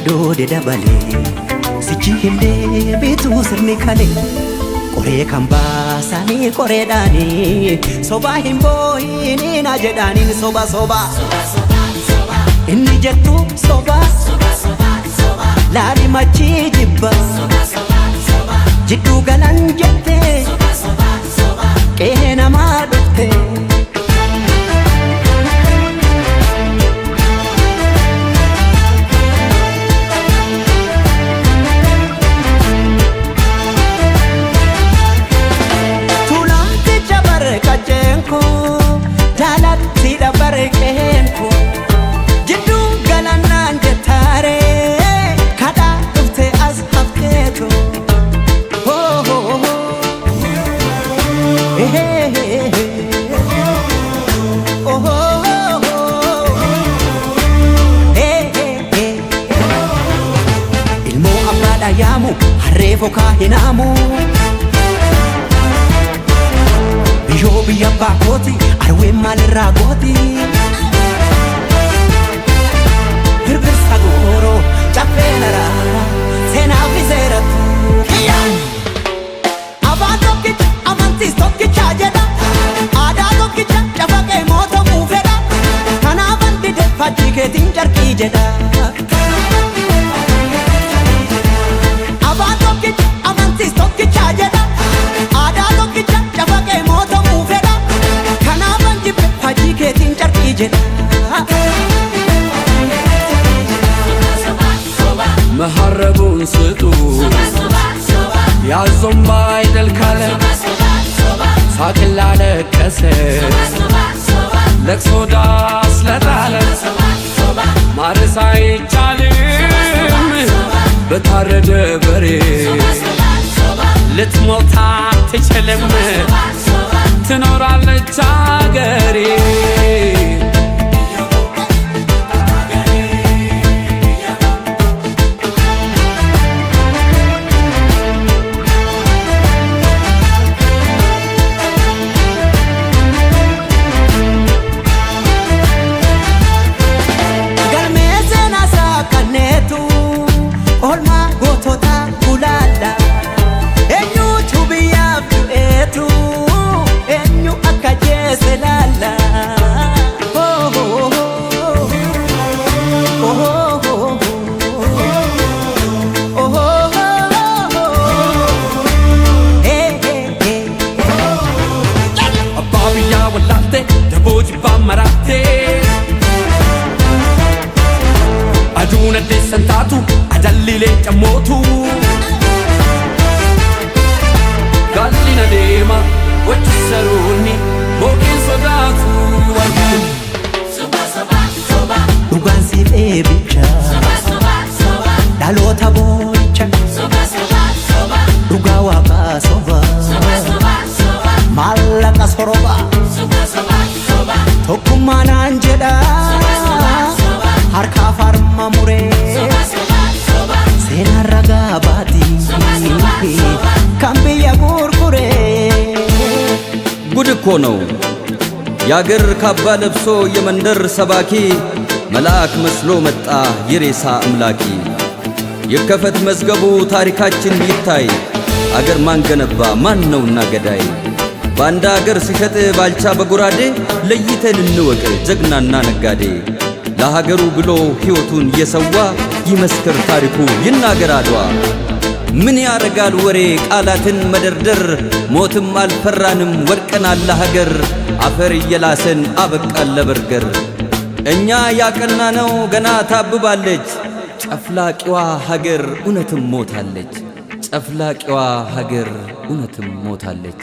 yaadoo deddabalee sichi himdee bituu sirni kalee qoree kan baasanii qoreedhaanii sobaa hin boo'inii na jedhaaniin soba soba inni jettu soba laali machii jibba jidduu galan jettee qe'ee namaa dhuftee yaamu harree fokaa hinaamu biyyoo biyya baakooti arween maalirraa gooti birbirsa gooroo caffee naraa seenaa fi seeratti afaan tokkicha amantiis tokkichaa jedha aadaa tokkicha cafaqee mootamuu fedha kanaafan dide fakkii keetiin carqii jedha መሐረቡን ስጡ ያዞም ባይደል ካለ ሳቅላ ለቀሰ ለቅሶ ዳስ ለጣለ ማረስ አይቻልም በታረደ በሬ ልትሞት አትችልም ትኖራለች አገሬ aduna desantatu adallile camotu gallina deema wachisaruni boqin sodatu wargun soba soba soba dhugaan si dheebicha soba soba soba dhaloota booricha soba soba soba dhugaa waaqaa soba soba soba soba maallaqa soroba soba soba soba tokkummaa naan jedha harka farma muree seenaa ragaa baatii kan biyya gurguree ጉድ እኮ ነው ያገር ካባ ለብሶ የመንደር ሰባኪ መልአክ መስሎ መጣ የሬሳ አምላኪ የከፈት መዝገቡ ታሪካችን ይታይ አገር ማን ገነባ ማን ነውና ገዳይ ባንዳ አገር ሲሸጥ ባልቻ በጉራዴ ለይተን እንወቅ ጀግናና ነጋዴ ለሀገሩ ብሎ ሕይወቱን የሰዋ ይመስክር ታሪኩ ይናገር አድዋ ምን ያረጋል ወሬ ቃላትን መደርደር ሞትም አልፈራንም ወድቀናል ለሀገር አፈር እየላሰን አበቃን ለበርገር እኛ ያቀናነው ገና ታብባለች ጨፍላቂዋ ሀገር እውነትም ሞታለች ጨፍላቂዋ ሀገር እውነትም ሞታለች